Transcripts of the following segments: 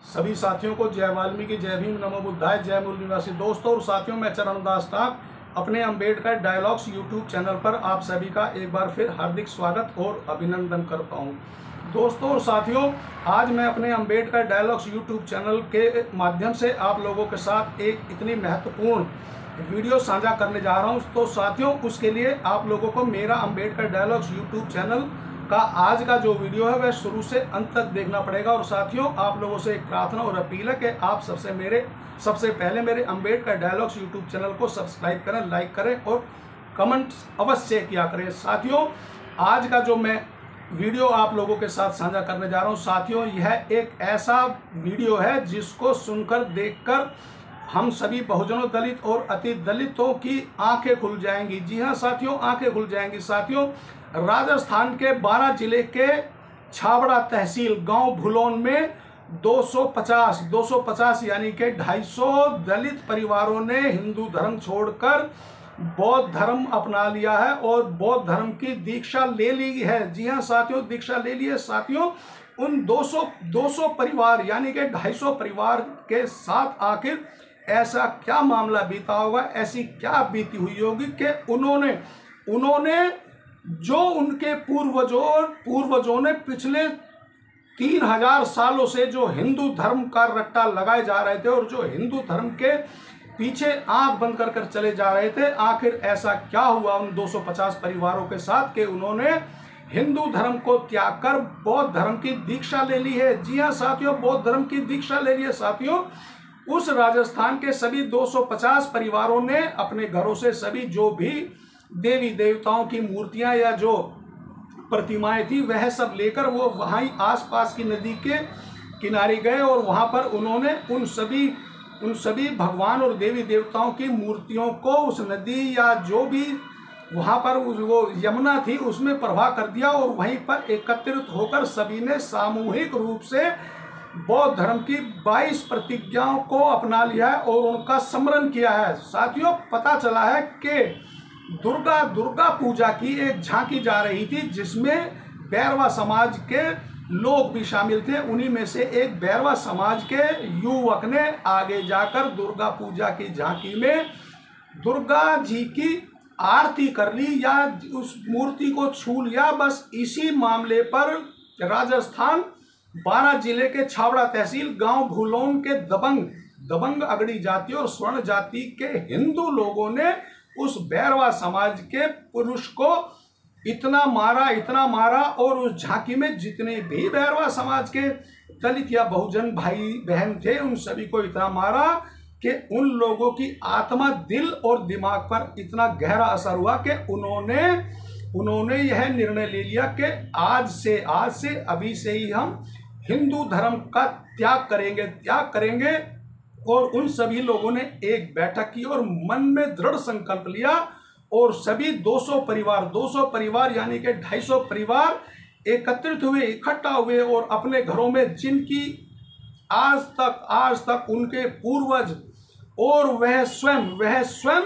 सभी साथियों को जय वाल्मीकि, जय भीम, नमो बुद्धाय, जय मूल निवासी। दोस्तों और साथियों, मैं चरणदास टाक अपने अंबेडकर डायलॉग्स यूट्यूब चैनल पर आप सभी का एक बार फिर हार्दिक स्वागत और अभिनंदन करता हूं। दोस्तों और साथियों, आज मैं अपने अंबेडकर डायलॉग्स यूट्यूब चैनल के माध्यम से आप लोगों के साथ एक इतनी महत्वपूर्ण वीडियो साझा करने जा रहा हूं। तो साथियों, उसके लिए आप लोगों को मेरा अंबेडकर डायलॉग्स यूट्यूब चैनल का आज का जो वीडियो है वह शुरू से अंत तक देखना पड़ेगा। और साथियों, आप लोगों से एक प्रार्थना और अपील है कि आप सबसे पहले मेरे अंबेडकर डायलॉग्स यूट्यूब चैनल को सब्सक्राइब करें, लाइक करें और कमेंट अवश्य किया करें। साथियों, आज का जो मैं वीडियो आप लोगों के साथ साझा करने जा रहा हूं, साथियों यह एक ऐसा वीडियो है जिसको सुनकर देखकर हम सभी बहुजनों, दलित और अति दलितों की आंखें खुल जाएंगी। जी हां साथियों, आंखें खुल जाएंगी। साथियों, राजस्थान के 12 जिले के छाबड़ा तहसील गांव भुलोन में 250 यानी कि 250 दलित परिवारों ने हिंदू धर्म छोड़कर बौद्ध धर्म अपना लिया है और बौद्ध धर्म की दीक्षा ले ली है। जी हां साथियों, दीक्षा ले ली है। साथियों, उन 200 परिवार यानी कि 250 परिवार के साथ आखिर ऐसा क्या मामला बीता होगा, ऐसी क्या बीती हुई होगी कि उन्होंने जो उनके पूर्वजों ने पिछले 3000 सालों से जो हिंदू धर्म का रट्टा लगाए जा रहे थे और जो हिंदू धर्म के पीछे आंख बंद कर चले जा रहे थे, आखिर ऐसा क्या हुआ उन 250 परिवारों के साथ कि उन्होंने हिंदू धर्म को त्याग कर बौद्ध धर्म की दीक्षा ले ली है। जी हां साथियों, बौद्ध धर्म की दीक्षा ले ली है। साथियों, उस राजस्थान के सभी 250 परिवारों ने अपने घरों से सभी जो भी देवी देवताओं की मूर्तियां या जो प्रतिमाएं थी वह सब लेकर वो वहीं आसपास की नदी के किनारे गए और वहां पर उन्होंने उन सभी भगवान और देवी देवताओं की मूर्तियों को उस नदी या जो भी वहां पर वो यमुना थी उसमें प्रवाह कर दिया और वहीं पर एकत्रित होकर सभी ने सामूहिक रूप से बौद्ध धर्म की 22 प्रतिज्ञाओं को अपना लिया है और उनका स्मरण किया है। साथियों, पता चला है कि दुर्गा पूजा की एक झांकी जा रही थी जिसमें बैरवा समाज के लोग भी शामिल थे। उन्हीं में से एक बैरवा समाज के युवक ने आगे जाकर दुर्गा पूजा की झांकी में दुर्गा जी की आरती कर ली या उस मूर्ति को छू लिया। बस इसी मामले पर राजस्थान 12 जिले के छाबड़ा तहसील गांव भुलोन के दबंग अगड़ी जाति और स्वर्ण जाति के हिंदू लोगों ने उस बैरवा समाज के पुरुष को इतना मारा और उस झांकी में जितने भी बैरवा समाज के दलित या बहुजन भाई बहन थे उन सभी को इतना मारा कि उन लोगों की आत्मा, दिल और दिमाग पर इतना गहरा असर हुआ कि उन्होंने यह निर्णय ले लिया कि आज से अभी से ही हम हिंदू धर्म का त्याग करेंगे। और उन सभी लोगों ने एक बैठक की और मन में दृढ़ संकल्प लिया और सभी 200 परिवार यानी कि 250 परिवार एकत्रित हुए, इकट्ठा हुए और अपने घरों में जिनकी आज तक उनके पूर्वज और वह स्वयं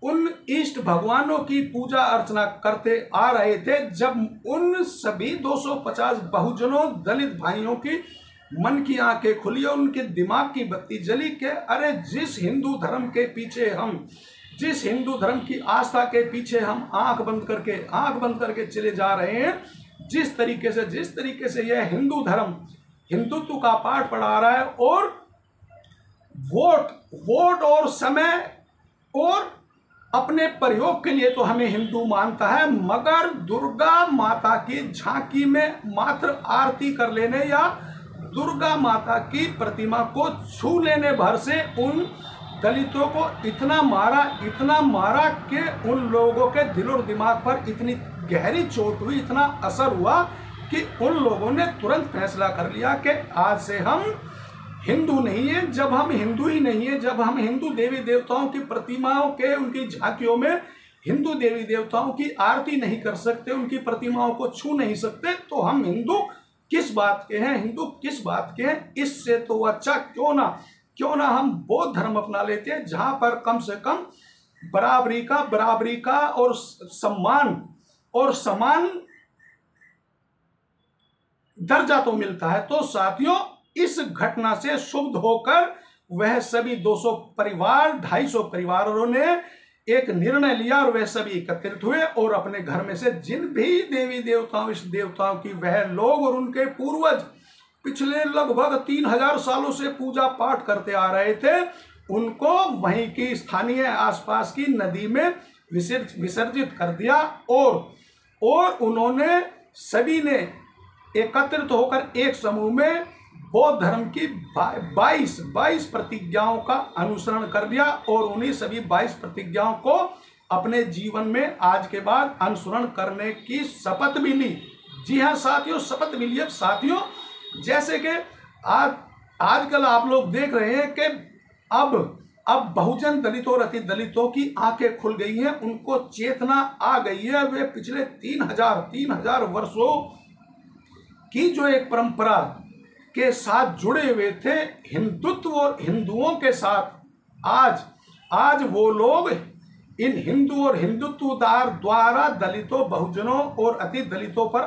उन इष्ट भगवानों की पूजा अर्चना करते आ रहे थे, जब उन सभी 250 बहुजनों दलित भाइयों की मन की आंखें खुली और उनके दिमाग की बत्ती जली कि अरे जिस हिंदू धर्म की आस्था के पीछे हम आंख बंद करके चले जा रहे हैं, जिस तरीके से यह हिंदू धर्म हिंदुत्व का पाठ पढ़ा रहा है और वोट और समय और अपने प्रयोग के लिए तो हमें हिंदू मानता है, मगर दुर्गा माता की झांकी में मात्र आरती कर लेने या दुर्गा माता की प्रतिमा को छू लेने भर से उन दलितों को इतना मारा कि उन लोगों के दिल और दिमाग पर इतनी गहरी चोट हुई, इतना असर हुआ कि उन लोगों ने तुरंत फैसला कर लिया कि आज से हम हिंदू नहीं है। जब हम हिंदू ही नहीं है, जब हम हिंदू देवी देवताओं की प्रतिमाओं के उनकी झांकियों में हिंदू देवी देवताओं की आरती नहीं कर सकते, उनकी प्रतिमाओं को छू नहीं सकते, तो हम हिंदू किस बात के हैं। इससे तो अच्छा क्यों ना हम बौद्ध धर्म अपना लेते हैं, जहां पर कम से कम बराबरी का और समान दर्जा तो मिलता है। तो साथियों, इस घटना से क्षुब्ध होकर वह सभी 200 परिवार 250 परिवारों ने एक निर्णय लिया और वह सभी एकत्रित हुए और अपने घर में से जिन भी देवी देवताओं इस देवताओं की वह लोग और उनके पूर्वज पिछले लगभग 3000 सालों से पूजा पाठ करते आ रहे थे, उनको वहीं की स्थानीय आसपास की नदी में विसर्जित कर दिया और उन्होंने सभी ने एकत्रित होकर एक समूह में बौद्ध धर्म की 22 प्रतिज्ञाओं का अनुसरण कर लिया और उन्हीं सभी 22 प्रतिज्ञाओं को अपने जीवन में आज के बाद अनुसरण करने की शपथ भी ली। जी हाँ साथियों, शपथ भी ली। अब साथियों, जैसे कि आजकल आप लोग देख रहे हैं कि अब बहुजन दलितों और अति दलितों की आंखें खुल गई हैं, उनको चेतना आ गई है। वे पिछले 3000 वर्षों की जो एक परंपरा के साथ जुड़े हुए थे, हिंदुत्व और हिंदुओं के साथ, आज वो लोग इन हिंदू और हिंदुत्वदार द्वारा दलितों, बहुजनों और अति दलितों पर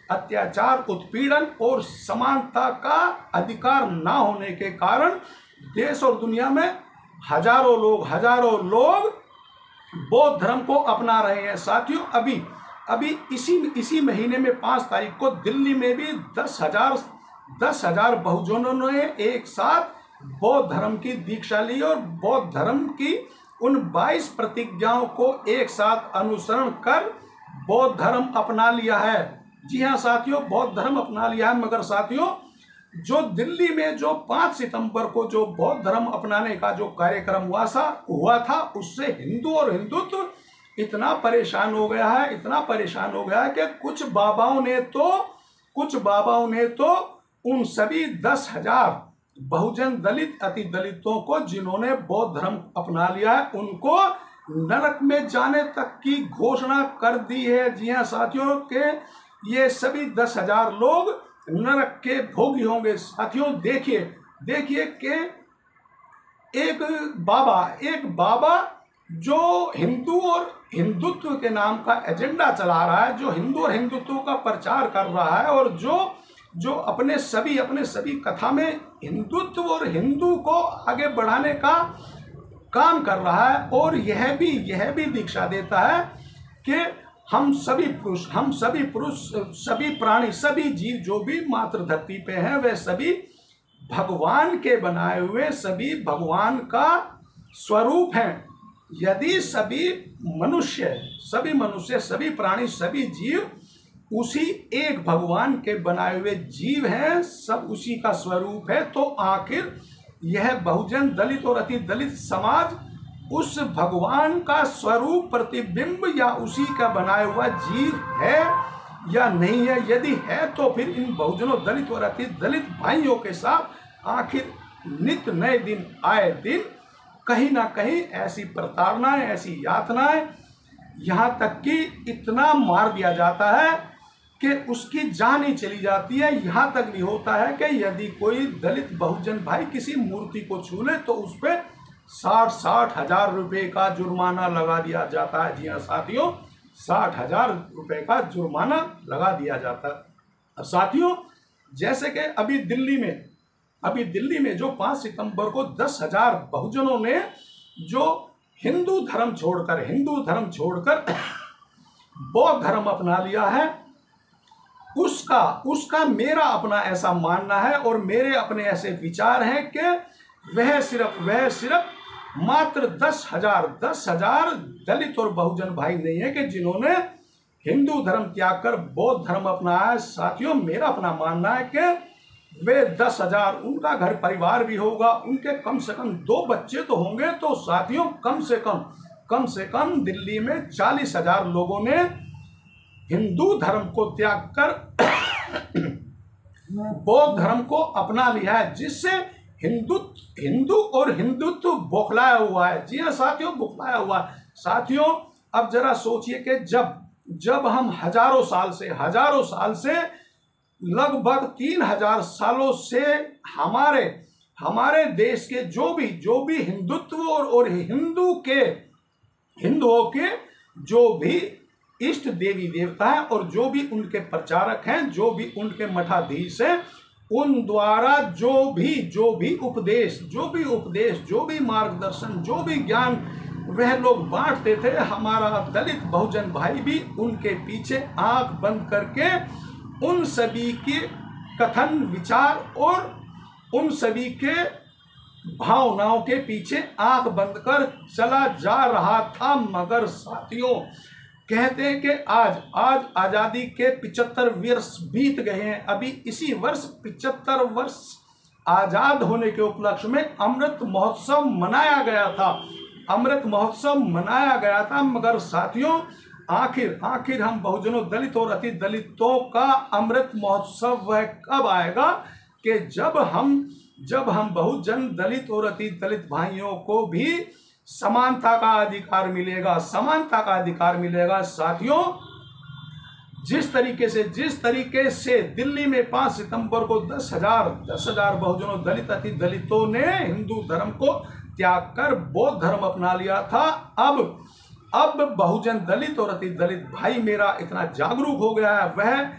अत्याचार, उत्पीड़न और समानता का अधिकार न होने के कारण देश और दुनिया में हजारों लोग बौद्ध धर्म को अपना रहे हैं। साथियों, अभी इसी महीने में 5 तारीख को दिल्ली में भी 10,000 बहुजनों ने एक साथ बौद्ध धर्म की दीक्षा ली और बौद्ध धर्म की उन 22 प्रतिज्ञाओं को एक साथ अनुसरण कर बौद्ध धर्म अपना लिया है। जी हाँ साथियों, बौद्ध धर्म अपना लिया है। मगर साथियों, जो दिल्ली में जो 5 सितंबर को जो बौद्ध धर्म अपनाने का जो कार्यक्रम हुआ था उससे हिंदू और हिंदुत्व इतना परेशान हो गया है कि कुछ बाबाओं ने तो उन सभी 10,000 बहुजन दलित अति दलितों को जिन्होंने बौद्ध धर्म अपना लिया है उनको नरक में जाने तक की घोषणा कर दी है। जी हाँ साथियों, के ये सभी 10,000 लोग नरक के भोगी होंगे। साथियों, देखिए कि एक बाबा जो हिंदू और हिंदुत्व के नाम का एजेंडा चला रहा है, जो हिंदू और हिंदुत्व का प्रचार कर रहा है और जो अपने सभी कथा में हिंदुत्व और हिंदू को आगे बढ़ाने का काम कर रहा है और यह भी दीक्षा देता है कि हम सभी पुरुष सभी प्राणी, सभी जीव जो भी मातृ धरती पे हैं वे सभी भगवान के बनाए हुए सभी भगवान का स्वरूप हैं। यदि सभी मनुष्य, सभी प्राणी, सभी जीव उसी एक भगवान के बनाए हुए जीव हैं, सब उसी का स्वरूप है, तो आखिर यह बहुजन दलित और अति दलित समाज उस भगवान का स्वरूप प्रतिबिंब या उसी का बनाया हुआ जीव है या नहीं है? यदि है तो फिर इन बहुजनों दलित और अति दलित भाइयों के साथ आखिर नित्य नए दिन आए दिन कहीं ना कहीं ऐसी प्रताड़नाएं, ऐसी यातनाएं, यहाँ तक कि इतना मार दिया जाता है कि उसकी जान ही चली जाती है। यहाँ तक भी होता है कि यदि कोई दलित बहुजन भाई किसी मूर्ति को छू ले तो उस पर 60 हजार रुपये का जुर्माना लगा दिया जाता है। जी हाँ साथियों, 60,000 रुपये का जुर्माना लगा दिया जाता है। अब साथियों, जैसे कि अभी दिल्ली में जो 5 सितंबर को 10,000 बहुजनों ने जो हिंदू धर्म छोड़कर बौद्ध धर्म अपना लिया है, उसका मेरा अपना ऐसा मानना है और मेरे अपने ऐसे विचार हैं कि वह सिर्फ मात्र 10,000 दलित और बहुजन भाई नहीं है कि जिन्होंने हिंदू धर्म त्याग कर बौद्ध धर्म अपनाया है। साथियों, मेरा अपना मानना है कि वे 10,000, उनका घर परिवार भी होगा, उनके कम से कम 2 बच्चे तो होंगे, तो साथियों कम से कम दिल्ली में 40,000 लोगों ने हिंदू धर्म को त्याग कर बौद्ध धर्म को अपना लिया है, जिससे हिंदू और हिंदुत्व बौखलाया हुआ है। जी हाँ साथियों, बौखलाया हुआ है। साथियों, अब जरा सोचिए कि जब हम हजारों साल से लगभग 3,000 सालों से हमारे देश के जो भी हिंदुत्व और हिंदुओं के जो भी इष्ट देवी देवता हैं और जो भी उनके प्रचारक हैं, जो भी उनके मठाधीश हैं, उन द्वारा जो भी उपदेश, जो भी मार्गदर्शन, जो भी ज्ञान वह लोग बांटते थे, हमारा दलित बहुजन भाई भी उनके पीछे आंख बंद करके उन सभी के कथन विचार और उन सभी के भावनाओं के पीछे आंख बंद कर चला जा रहा था। मगर साथियों, कहते हैं कि आज आजादी के 75 वर्ष बीत गए हैं। अभी इसी वर्ष 75 वर्ष आजाद होने के उपलक्ष्य में अमृत महोत्सव मनाया गया था। मगर साथियों, आखिर हम बहुजनों, दलित और अति दलितों का अमृत महोत्सव वह कब आएगा कि जब हम बहुजन, दलित और अति दलित भाइयों को भी समानता का अधिकार मिलेगा। साथियों, जिस तरीके से दिल्ली में 5 सितंबर को 10,000 बहुजनों, दलित अति दलितों ने हिंदू धर्म को त्याग कर बौद्ध धर्म अपना लिया था, अब बहुजन, दलित और अति दलित भाई मेरा इतना जागरूक हो गया है, वह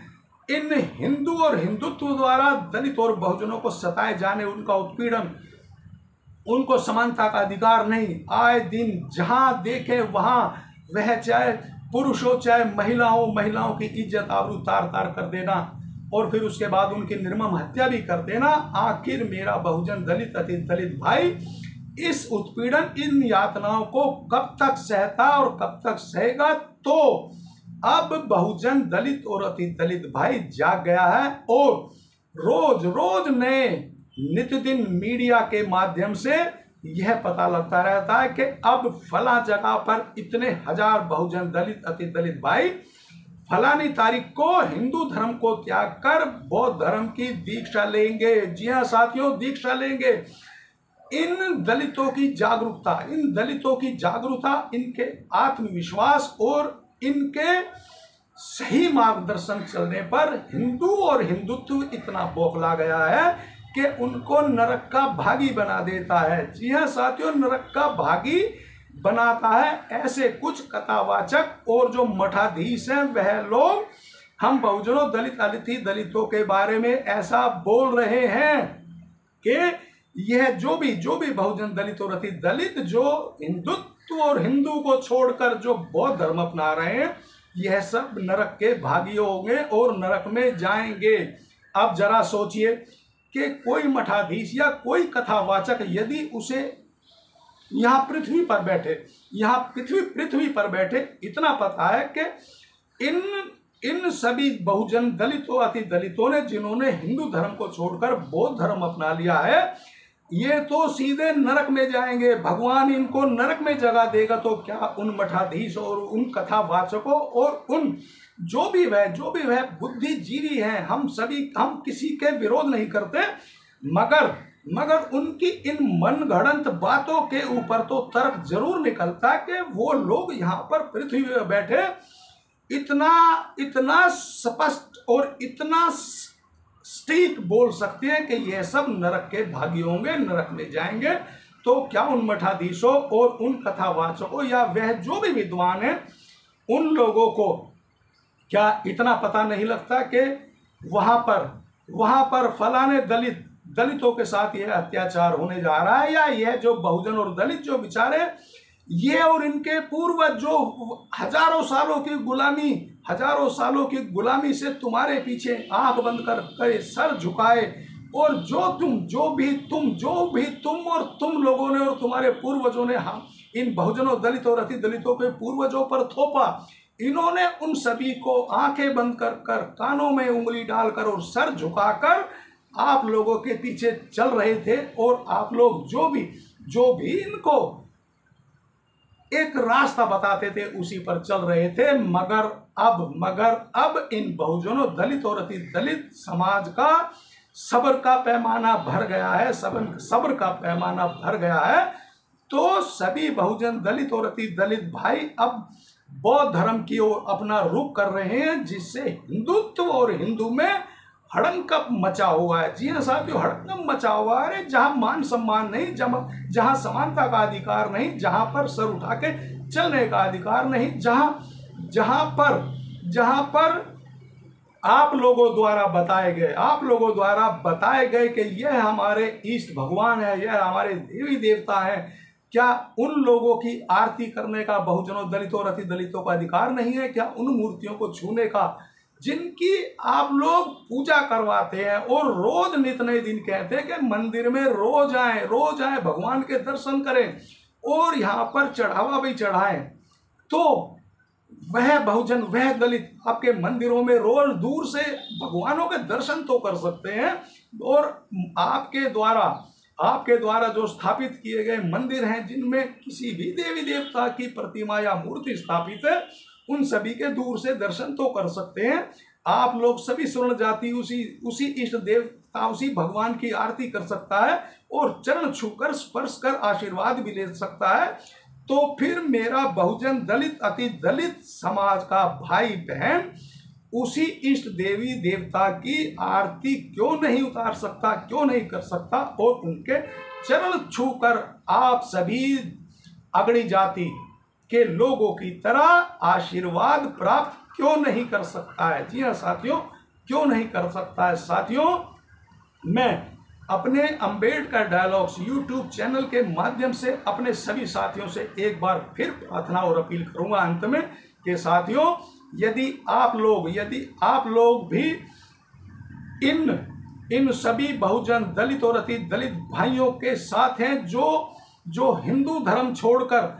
इन हिंदू और हिंदुत्व द्वारा दलित और बहुजनों को सताए जाने, उनका उत्पीड़न, उनको समानता का अधिकार नहीं, आए दिन जहां देखे वहां वह चाहे पुरुष हो चाहे महिलाओं की इज्जत आबरू तार कर देना और फिर उसके बाद उनकी निर्मम हत्या भी कर देना। आखिर मेरा बहुजन, दलित अति दलित भाई इस उत्पीड़न, इन यातनाओं को कब तक सहता और कब तक सहेगा? तो अब बहुजन, दलित और अति दलित भाई जाग गया है और रोज नए नित्यदिन मीडिया के माध्यम से यह पता लगता रहता है कि अब फला जगह पर इतने हजार बहुजन, दलित अति दलित भाई फलानी तारीख को हिंदू धर्म को त्याग कर बौद्ध धर्म की दीक्षा लेंगे। जी हाँ साथियों, दीक्षा लेंगे। इन दलितों की जागरूकता, इनके आत्मविश्वास और इनके सही मार्गदर्शन चलने पर हिंदू और हिंदुत्व इतना बौखला गया है कि उनको नरक का भागी बना देता है। जी हाँ साथियों, नरक का भागी बनाता है। ऐसे कुछ कथावाचक और जो मठाधीश हैं वह लोग हम बहुजनों, दलित अति दलितों के बारे में ऐसा बोल रहे हैं कि यह जो भी बहुजन, दलित और अति दलित जो हिंदुत्व और हिंदू को छोड़कर जो बौद्ध धर्म अपना रहे हैं, यह सब नरक के भागी होंगे और नरक में जाएंगे। अब जरा सोचिए कि कोई मठाधीश या कोई कथावाचक यदि उसे यहाँ पृथ्वी पर बैठे इतना पता है कि इन सभी बहुजन, दलितों अति दलितों ने जिन्होंने हिंदू धर्म को छोड़कर बौद्ध धर्म अपना लिया है, ये तो सीधे नरक में जाएंगे, भगवान इनको नरक में जगह देगा। तो क्या उन मठाधीश और उन कथावाचकों और उन जो भी वह बुद्धिजीवी हैं, हम किसी के विरोध नहीं करते, मगर उनकी इन मनगढ़ंत बातों के ऊपर तो तर्क जरूर निकलता है कि वो लोग यहाँ पर पृथ्वी पर बैठे इतना स्पष्ट और इतना स्ट्रीट बोल सकते हैं कि यह सब नरक के भागी होंगे, नरक में जाएंगे। तो क्या उन मठाधीशों और उन कथावाचकों या वह जो भी विद्वान हैं, उन लोगों को क्या इतना पता नहीं लगता कि वहां पर फलाने दलितों के साथ यह अत्याचार होने जा रहा है, या यह जो बहुजन और दलित जो बेचारे ये और इनके पूर्वज जो हजारों सालों की गुलामी से तुम्हारे पीछे आंख बंद कर सर झुकाए, और जो भी तुम और तुम लोगों ने और तुम्हारे पूर्वजों ने इन बहुजनों, दलित और अति दलितों के पूर्वजों पर थोपा, इन्होंने उन सभी को आंखें बंद कर कानों में उंगली डालकर और सर झुकाकर आप लोगों के पीछे चल रहे थे, और आप लोग जो भी इनको एक रास्ता बताते थे उसी पर चल रहे थे। मगर अब इन बहुजनों, दलित और अति दलित समाज का सब्र का पैमाना भर गया है। तो सभी बहुजन, दलित और अति दलित भाई अब बौद्ध धर्म की ओर अपना रुख कर रहे हैं, जिससे हिंदुत्व और हिंदू में हड़कंप मचा हुआ है। जी हाँ साथियों, हड़कंप मचा हुआ है। जहां मान सम्मान नहीं, जहां समानता का अधिकार नहीं, जहां पर सर उठा के चलने का अधिकार नहीं, जहां पर आप लोगों द्वारा बताए गए कि यह हमारे इष्ट भगवान है, यह हमारे देवी देवता है, क्या उन लोगों की आरती करने का बहुजनों, दलितों और अति दलितों का अधिकार नहीं है? क्या उन मूर्तियों को छूने का, जिनकी आप लोग पूजा करवाते हैं और रोज नित नए दिन कहते हैं कि मंदिर में रोज आए भगवान के दर्शन करें और यहाँ पर चढ़ावा भी चढ़ाएं, तो वह बहुजन, वह दलित आपके मंदिरों में रोज दूर से भगवानों के दर्शन तो कर सकते हैं, और आपके द्वारा जो स्थापित किए गए मंदिर हैं जिनमें किसी भी देवी देवता की प्रतिमा या मूर्ति स्थापित है, उन सभी के दूर से दर्शन तो कर सकते हैं। आप लोग सभी स्वर्ण जाति उसी इष्ट देवता, उसी भगवान की आरती कर सकता है और चरण छूकर स्पर्श कर आशीर्वाद भी ले सकता है। तो फिर मेरा बहुजन दलित अति दलित समाज का भाई बहन उसी इष्ट देवी देवता की आरती क्यों नहीं उतार सकता, क्यों नहीं कर सकता, और उनके चरण छूकर आप सभी अगड़ी जाति के लोगों की तरह आशीर्वाद प्राप्त क्यों नहीं कर सकता है? जी हाँ साथियों, क्यों नहीं कर सकता है? साथियों, मैं अपने अंबेडकर डायलॉग्स यूट्यूब चैनल के माध्यम से अपने सभी साथियों से एक बार फिर प्रार्थना और अपील करूंगा अंत में कि साथियों, यदि आप लोग भी इन सभी बहुजन दलित और अति दलित भाइयों के साथ हैं जो हिंदू धर्म छोड़कर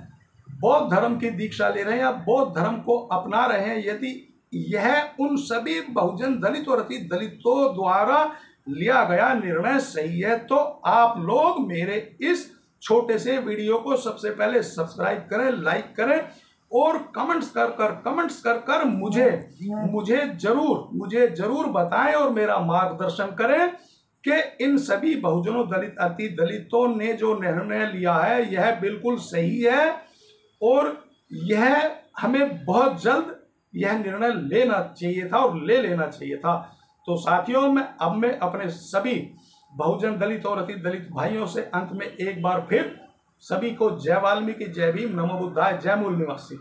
बौद्ध धर्म की दीक्षा ले रहे हैं या बौद्ध धर्म को अपना रहे हैं, यदि यह उन सभी बहुजन दलित और अति दलितों द्वारा लिया गया निर्णय सही है, तो आप लोग मेरे इस छोटे से वीडियो को सबसे पहले सब्सक्राइब करें, लाइक करें और कमेंट्स कर कर मुझे जरूर बताएं और मेरा मार्गदर्शन करें कि इन सभी बहुजनों, दलित अति दलितों ने जो निर्णय लिया है यह बिल्कुल सही है और यह हमें बहुत जल्द यह निर्णय लेना चाहिए था और ले लेना चाहिए था। तो साथियों, मैं अपने सभी बहुजन दलित और अति दलित भाइयों से अंत में एक बार फिर सभी को जय वाल्मीकि, जय भीम, नमो बुद्धाय, जय मूल निवासी।